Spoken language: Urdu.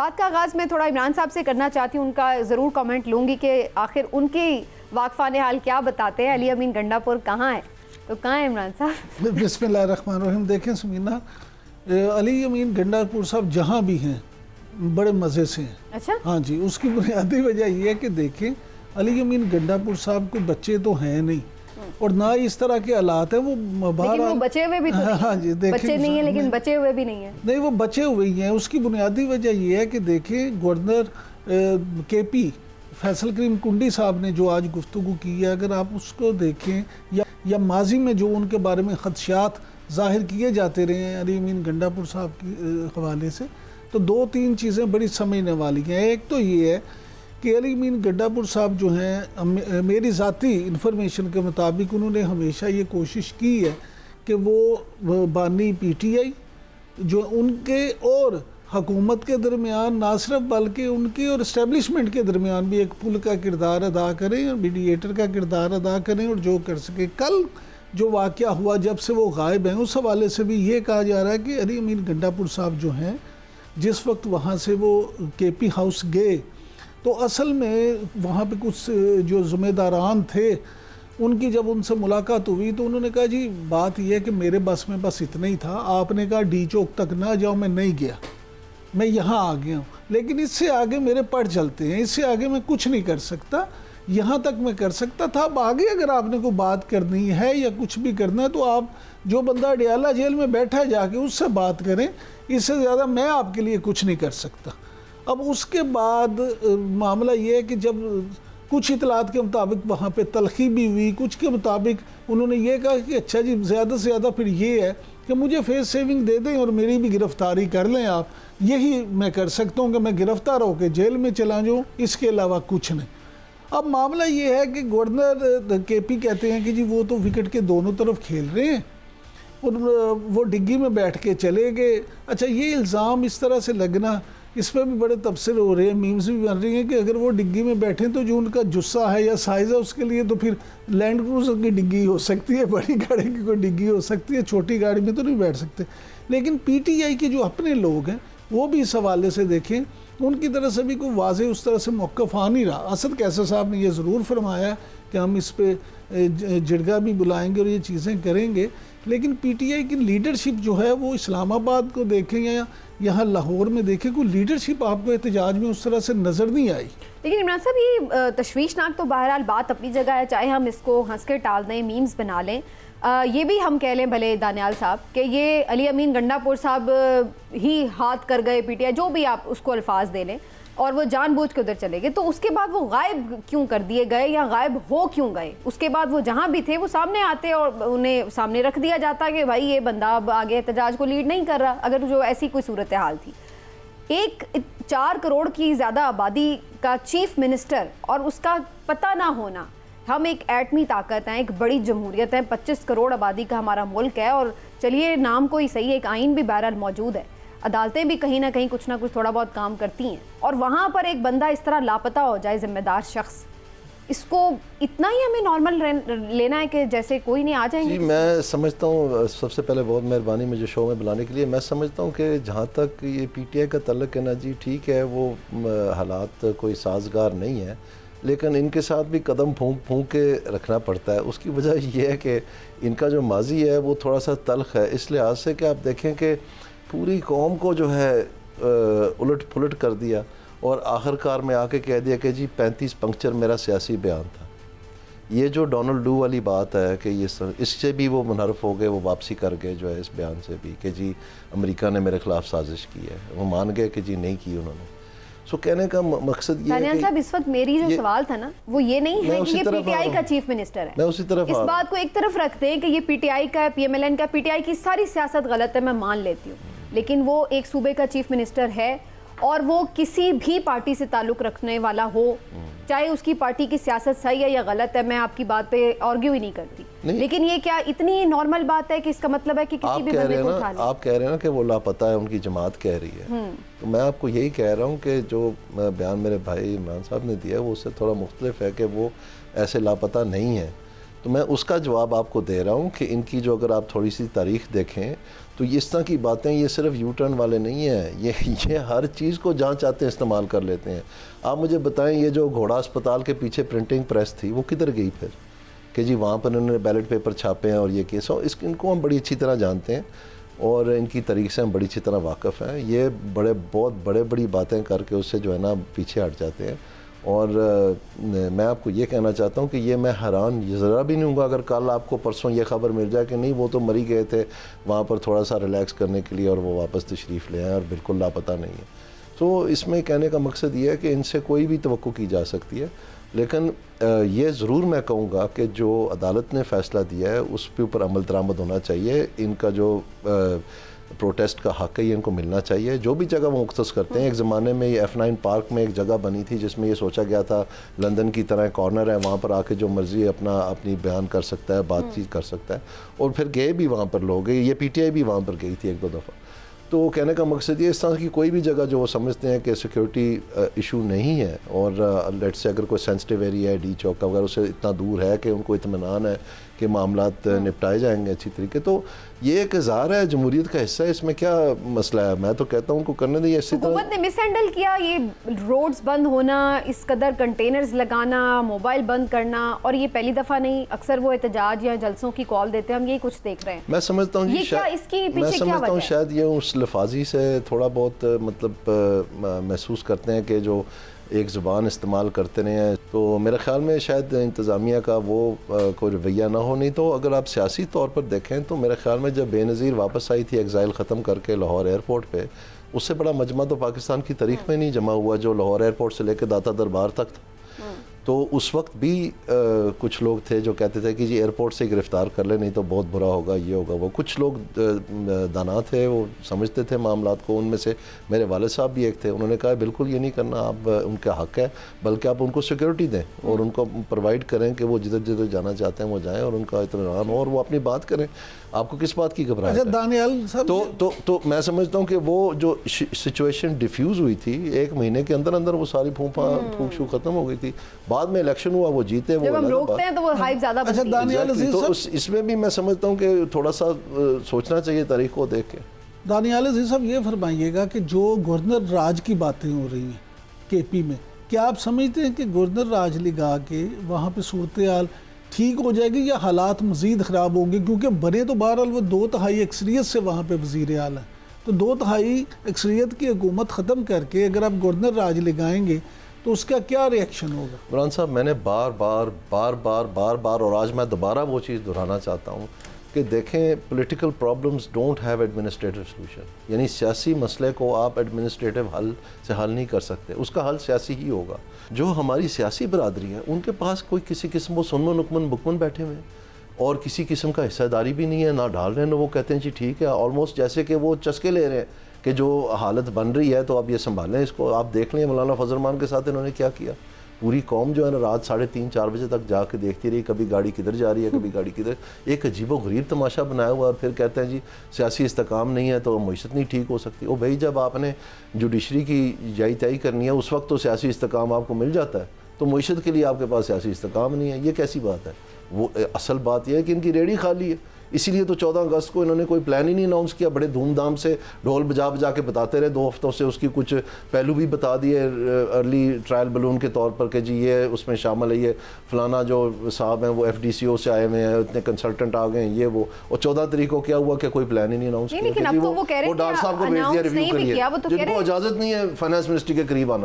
بات کا آغاز میں تھوڑا عمران صاحب سے کرنا چاہتی ہوں، ان کا ضرور کامنٹ لوں گی کہ آخر ان کی واقفان حال کیا بتاتے ہیں۔ علی امین گنڈا پور کہاں ہے؟ تو کہاں ہے عمران صاحب؟ بسم اللہ الرحمن الرحیم۔ دیکھیں سمینہ، علی امین گنڈا پور صاحب جہاں بھی ہیں بڑے مزے سے ہیں۔ اچھا، ہاں جی، اس کی بنیادی وجہ یہ ہے کہ دیکھیں علی امین گنڈا پور صاحب کوئی بچے تو ہیں نہیں، اور نہ اس طرح کے حالات ہیں۔ وہ لیکن وہ بچے ہوئے بھی تو ہاں جی، بچے نہیں ہیں، لیکن بچے ہوئے بھی نہیں ہیں۔ نہیں، وہ بچے ہوئے ہی ہیں۔ اس کی بنیادی وجہ یہ ہے کہ دیکھیں گورنر کے پی فیصل کریم کنڈی صاحب نے جو آج گفتگو کی ہے، اگر آپ اس کو دیکھیں یا ماضی میں جو ان کے بارے میں خدشات ظاہر کیے جاتے رہے ہیں علی امین گنڈا پور صاحب کے حوالے سے، تو دو تین چیزیں بڑی سمجھنے والی ہیں۔ ایک تو یہ ہے کہ علی امین گنڈا پور صاحب جو ہیں، میری ذاتی انفارمیشن کے مطابق انہوں نے ہمیشہ یہ کوشش کی ہے کہ وہ بانی پی ٹی آئی جو ان کے اور حکومت کے درمیان نہ صرف بلکہ ان کے اور اسٹیبلشمنٹ کے درمیان بھی ایک پل کا کردار ادا کریں اور میڈیٹر کا کردار ادا کریں، اور جو کر سکے۔ کل جو واقعہ ہوا جب سے وہ غائب ہیں، اس حوالے سے بھی یہ کہا جا رہا ہے کہ علی امین گنڈا پور صاحب جو ہیں، جس وقت وہاں سے وہ کے پی ہاؤس گئے تو اصل میں وہاں پہ کچھ جو ذمہ داران تھے ان کی جب ان سے ملاقات ہوئی تو انہوں نے کہا جی بات یہ ہے کہ میرے بس میں بس اتنا ہی تھا، آپ نے کہا ڈی چوک تک نہ جاؤ، میں نہیں گیا، میں یہاں آ گیا ہوں، لیکن اس سے آگے میرے پڑ چلتے ہیں، اس سے آگے میں کچھ نہیں کر سکتا، یہاں تک میں کر سکتا تھا، اب آگے اگر آپ نے کوئی بات کرنی ہے یا کچھ بھی کرنا ہے تو آپ جو بندہ اڈیالہ جیل میں بیٹھا ہے جا کے اس سے بات کریں، اس سے زیادہ میں آپ کے لیے کچھ نہیں کر سکتا۔ اب اس کے بعد معاملہ یہ ہے کہ جب کچھ اطلاعات کے مطابق وہاں پہ تلخی بھی ہوئی، کچھ کے مطابق انہوں نے یہ کہا کہ اچھا جی زیادہ سے زیادہ پھر یہ ہے کہ مجھے فیس سیونگ دے دیں اور میری بھی گرفتاری کر لیں آپ، یہی میں کر سکتا ہوں کہ میں گرفتار ہو کے جیل میں چلا جاؤں، اس کے علاوہ کچھ نہیں۔ اب معاملہ یہ ہے کہ گورنر کے پی کہتے ہیں کہ جی وہ تو وکٹ کے دونوں طرف کھیل رہے ہیں اور وہ ڈگی میں بیٹھ کے چلے گئے۔ اچھا، یہ الزام اس طرح سے لگنا، اس پہ بھی بڑے تبصرے ہو رہے ہیں، میمز بھی بن رہی ہیں کہ اگر وہ ڈگی میں بیٹھیں تو جو ان کا جسہ ہے یا سائز ہے اس کے لیے تو پھر لینڈ کروزر کی ڈگی ہو سکتی ہے، بڑی گاڑی کی کوئی ڈگی ہو سکتی ہے، چھوٹی گاڑی میں تو نہیں بیٹھ سکتے۔ لیکن پی ٹی آئی کے جو اپنے لوگ ہیں وہ بھی اس حوالے سے دیکھیں، ان کی طرف سے بھی کوئی واضح اس طرح سے موقف آ نہیں رہا۔ اسد کیسر صاحب نے یہ ضرور فرمایا کہ ہم اس پہ جرگہ بھی بلائیں گے اور یہ چیزیں کریں گے، لیکن پی ٹی آئی کی لیڈرشپ جو ہے وہ اسلام آباد کو دیکھیں یا یہاں لاہور میں دیکھیں، کوئی لیڈرشپ آپ کو احتجاج میں اس طرح سے نظر نہیں آئی۔ لیکن عمران صاحب یہ تشویشناک تو بہرحال بات اپنی جگہ ہے، چاہے ہم اس کو ہنس کے ٹال دیں، میمز بنا لیں، یہ بھی ہم کہہ لیں بھلے دانیال صاحب کہ یہ علی امین گنڈا پور صاحب ہی ہاتھ کر گئے پی ٹی آئی، جو بھی آپ اس کو الفاظ دے لیں، اور وہ جان بوجھ کے ادھر چلے گئے، تو اس کے بعد وہ غائب کیوں کر دیے گئے یا غائب ہو کیوں گئے؟ اس کے بعد وہ جہاں بھی تھے وہ سامنے آتے اور انہیں سامنے رکھ دیا جاتا کہ بھائی یہ بندہ اب آگے احتجاج کو لیڈ نہیں کر رہا، اگر جو ایسی کوئی صورتحال تھی۔ ایک 4 کروڑ کی زیادہ آبادی کا چیف منسٹر اور اس کا پتہ نہ ہونا، ہم ایک ایٹمی طاقت ہیں، ایک بڑی جمہوریت ہیں، 25 کروڑ آبادی کا ہمارا ملک ہے، اور چلیے نام کوئی صحیح، ایک آئین بھی بہرحال موجود ہے، عدالتیں بھی کہیں نہ کہیں کچھ نہ کچھ تھوڑا بہت کام کرتی ہیں، اور وہاں پر ایک بندہ اس طرح لاپتہ ہو جائے، ذمہ دار شخص، اس کو اتنا ہی ہمیں نارمل لینا ہے کہ جیسے کوئی نہیں آ جائیں گے؟ جی میں سمجھتا ہوں، سب سے پہلے بہت مہربانی مجھے شو میں بلانے کے لیے۔ میں سمجھتا ہوں کہ جہاں تک یہ پی ٹی آئی کا تعلق ہے نا جی، ٹھیک ہے وہ حالات کوئی سازگار نہیں ہے، لیکن ان کے ساتھ بھی قدم پھونک پھونک کے رکھنا پڑتا ہے۔ اس کی وجہ یہ ہے کہ ان کا جو ماضی ہے وہ تھوڑا سا تلخ ہے، اس لحاظ سے کہ آپ دیکھیں کہ پوری قوم کو جو ہے الٹ پھلٹ کر دیا، اور آخر کار میں آ کے کہہ دیا کہ جی 35 پنکچر میرا سیاسی بیان تھا۔ یہ جو ڈونلڈ ڈو والی بات ہے کہ اس سے بھی وہ منحرف ہو گئے، وہ واپسی کر گئے جو ہے اس بیان سے بھی کہ جی امریکہ نے میرے خلاف سازش کی ہے، وہ مان گئے کہ جی نہیں کی انہوں نے۔ سو کہنے کا مقصد یہ ہے کہ صاحب اس وقت میری جو سوال تھا نا وہ یہ نہیں ہے کہ یہ پی ٹی آئی کا چیف منسٹر ہے، میں اسی طرف اس بات کو ایک طرف رکھتے ہیں کہ یہ پی ٹی آئی کا ہے، پی ایم ایل این کا، پی ٹی آئی کی ساری سیاست غلط ہے، میں مان لیتی ہوں، لیکن وہ ایک صوبے کا چیف منسٹر ہے، اور وہ کسی بھی پارٹی سے تعلق رکھنے والا ہو، چاہے اس کی پارٹی کی سیاست صحیح ہے یا غلط ہے، میں آپ کی بات پہ آرگیو ہی نہیں کرتی، لیکن یہ کیا اتنی نارمل بات ہے کہ اس کا مطلب ہے کہ کسی بھی بندے کو اٹھا لیں؟ آپ کہہ رہے ہیں نا کہ وہ لاپتہ ہے، ان کی جماعت کہہ رہی ہے، تو میں آپ کو یہی کہہ رہا ہوں کہ جو بیان میرے بھائی عمران صاحب نے دیا ہے وہ اس سے تھوڑا مختلف ہے، کہ وہ ایسے لاپتہ نہیں ہے، تو میں اس کا جواب آپ کو دے رہا ہوں کہ ان کی جو اگر آپ تھوڑی سی تاریخ دیکھیں تو اس طرح کی باتیں یہ صرف یو ٹرن والے نہیں ہیں، یہ ہر چیز کو جہاں چاہتے ہیں استعمال کر لیتے ہیں۔ آپ مجھے بتائیں یہ جو گھوڑا اسپتال کے پیچھے پرنٹنگ پریس تھی وہ کدھر گئی پھر، کہ جی وہاں پر انہوں نے بیلٹ پیپر چھاپے ہیں اور یہ کیس ہو، ان کو ہم بڑی اچھی طرح جانتے ہیں اور ان کی تاریخ سے ہم بڑی اچھی طرح واقف ہیں۔ یہ بہت بڑی باتیں کر کے اس سے جو ہے نا پیچھے ہٹ جاتے ہیں، اور میں آپ کو یہ کہنا چاہتا ہوں کہ یہ میں حیران ذرا بھی نہیں ہوں گا اگر کل آپ کو پرسوں یہ خبر مل جائے کہ نہیں وہ تو مری گئے تھے وہاں پر تھوڑا سا ریلیکس کرنے کے لیے اور وہ واپس تشریف لے آئیں اور بالکل لاپتہ نہیں ہے۔ تو اس میں کہنے کا مقصد یہ ہے کہ ان سے کوئی بھی توقع کی جا سکتی ہے، لیکن یہ ضرور میں کہوں گا کہ جو عدالت نے فیصلہ دیا ہے اس پہ اوپر عمل درآمد ہونا چاہیے۔ ان کا جو پروٹیسٹ کا حق ہے یہ ان کو ملنا چاہیے، جو بھی جگہ وہ مختص کرتے ہیں۔ ایک زمانے میں یہ F9 پارک میں ایک جگہ بنی تھی جس میں یہ سوچا گیا تھا لندن کی طرح کارنر ہے، وہاں پر آ کے جو مرضی اپنی بیان کر سکتا ہے، بات چیت کر سکتا ہے، اور پھر گئے بھی وہاں پر لوگ، یہ PTI بھی وہاں پر گئی تھی ایک دو دفعہ۔ تو کہنے کا مقصد یہ اس طرح کی کوئی بھی جگہ جو وہ سمجھتے ہیں کہ سیکیورٹی ایشو نہیں ہے، اور لیٹ سے اگر کوئی سینسٹیو ایریا ہے ڈی چوک کا، اگر اسے اتنا دور ہے کہ ان کو اطمینان ہے کہ معاملات نپٹائے جائیں گے اچھی طریقے، تو یہ ایک اظہار ہے جمہوریت کا حصہ ہے، اس میں کیا مسئلہ ہے؟ میں تو کہتا ہوں کو کرنے دیں۔ حکومت نے مس ہینڈل کیا، یہ روڈز بند ہونا، اس قدر کنٹینرز لگانا، موبائل بند کرنا، اور یہ پہلی دفعہ نہیں، اکثر وہ احتجاج یا جلسوں کی کال دیتے ہیں، ہم یہی کچھ دیکھ رہے ہیں۔ میں سمجھتا ہوں شاید یہ اس لفاظی سے تھوڑا بہت مطلب محسوس کرتے ہیں کہ جو ایک زبان استعمال کرتے رہے ہیں، تو میرے خیال میں شاید انتظامیہ کا وہ کوئی رویہ نہ ہو۔ نہیں تو اگر آپ سیاسی طور پر دیکھیں تو میرے خیال میں جب بے نظیر واپس آئی تھی ایگزائل ختم کر کے لاہور ایئرپورٹ پہ، اس سے بڑا مجمع تو پاکستان کی تاریخ میں نہیں جمع ہوا جو لاہور ایئرپورٹ سے لے کے داتا دربار تک تھا۔ تو اس وقت بھی کچھ لوگ تھے جو کہتے تھے کہ جی ایئرپورٹ سے گرفتار کر لیں نہیں تو بہت برا ہوگا، یہ ہوگا وہ۔ کچھ لوگ دانا تھے، وہ سمجھتے تھے معاملات کو، ان میں سے میرے والد صاحب بھی ایک تھے، انہوں نے کہا بالکل یہ نہیں کرنا، آپ ان کا حق ہے، بلکہ آپ ان کو سیکیورٹی دیں اور ان کو پرووائڈ کریں کہ وہ جدھر جدھر جانا چاہتے ہیں وہ جائیں اور ان کا اطمینان ہو اور وہ اپنی بات کریں۔ آپ کو کس بات کی گھبراہٹ ہے؟ دانیال صاحب تو میں سمجھتا ہوں کہ وہ جو سچویشن ڈیفیوز ہوئی تھی 1 مہینے کے اندر اندر وہ ساری پھونک شو ختم ہو گئی تھی۔ بعد میں الیکشن ہوا، وہ جیتے، وہ جب ہم روکتے ہیں تو وہ ہائپ زیادہ بنتی ہے۔ تو اس میں بھی میں سمجھتا ہوں کہ تھوڑا سا سوچنا چاہیے تاریخ کو دیکھ کے۔ دانیال عزیز صاحب یہ فرمائیے گا کہ جو گورنر راج کی باتیں ہو رہی ہیں KP میں، کیا آپ سمجھتے ہیں کہ گورنر راج لگا کے وہاں پہ صورتحال ٹھیک ہو جائے گی یا حالات مزید خراب ہوں گے؟ کیونکہ بنے تو بہرحال وہ 2/3 اکثریت سے وہاں پہ وزیر اعلیٰ ہیں، تو 2/3 اکثریت کی حکومت ختم کر کے اگر آپ گورنر راج لگائیں گے تو اس کا کیا ریئیکشن ہوگا؟ عمران صاحب میں نے بار اور آج میں دوبارہ وہ چیز دہرانا چاہتا ہوں کہ دیکھیں political problems don't have administrative solution, یعنی سیاسی مسئلے کو آپ ایڈمنسٹریٹو حل سے حل نہیں کر سکتے، اس کا حل سیاسی ہی ہوگا۔ جو ہماری سیاسی برادری ہے ان کے پاس کوئی کسی قسم وہ سنمن نکمن بکمن بیٹھے ہوئے ہیں اور کسی قسم کا حصہ داری بھی نہیں ہے، نہ ڈال رہے ہیں، نہ وہ کہتے ہیں جی ٹھیک ہے، آلموسٹ جیسے کہ وہ چسکے لے رہے ہیں کہ جو حالت بن رہی ہے تو آپ یہ سنبھالیں اس کو۔ آپ دیکھ لیں مولانا فضل الرحمان کے ساتھ انہوں نے کیا کیا، پوری قوم جو ہے نا رات 3:30-4 بجے تک جا کے دیکھتی رہی، کبھی گاڑی کدھر جا رہی ہے کبھی گاڑی کدھر، ایک عجیب و غریب تماشا بنایا ہوا، اور پھر کہتے ہیں جی سیاسی استحکام نہیں ہے تو معیشت نہیں ٹھیک ہو سکتی۔ او بھائی جب آپ نے جوڈیشری کی جائی تائی کرنی ہے اس وقت تو سیاسی استحکام آپ کو مل جاتا ہے، تو معیشت کے لیے آپ کے پاس سیاسی استحکام نہیں ہے، یہ کیسی بات ہے؟ وہ اصل بات یہ ہے کہ ان کی ریڑھی خالی ہے، اسی لیے تو 14 اگست کو انہوں نے کوئی پلان ہی نہیں اناؤنس کیا، بڑے دھوم دھام سے ڈھول بجا کے بتاتے رہے، 2 ہفتوں سے اس کی کچھ پہلو بھی بتا دیے ارلی ٹرائل بلون کے طور پر کہ جی یہ اس میں شامل ہے، یہ فلانا جو صاحب ہیں وہ FDCO سے آئے ہوئے ہیں، اتنے کنسلٹنٹ آ گئے ہیں یہ وہ، اور 14 تاریخ کو کیا ہوا کہ کوئی پلان ہی نہیں اناؤنس کیا، لیکن اب تو وہ کہہ رہے ہیں ڈاکٹر صاحب کو بھیج دیا ریویو کریے، جن کو اجازت نہیں ہے فائنانس منسٹری کے قریب آنا۔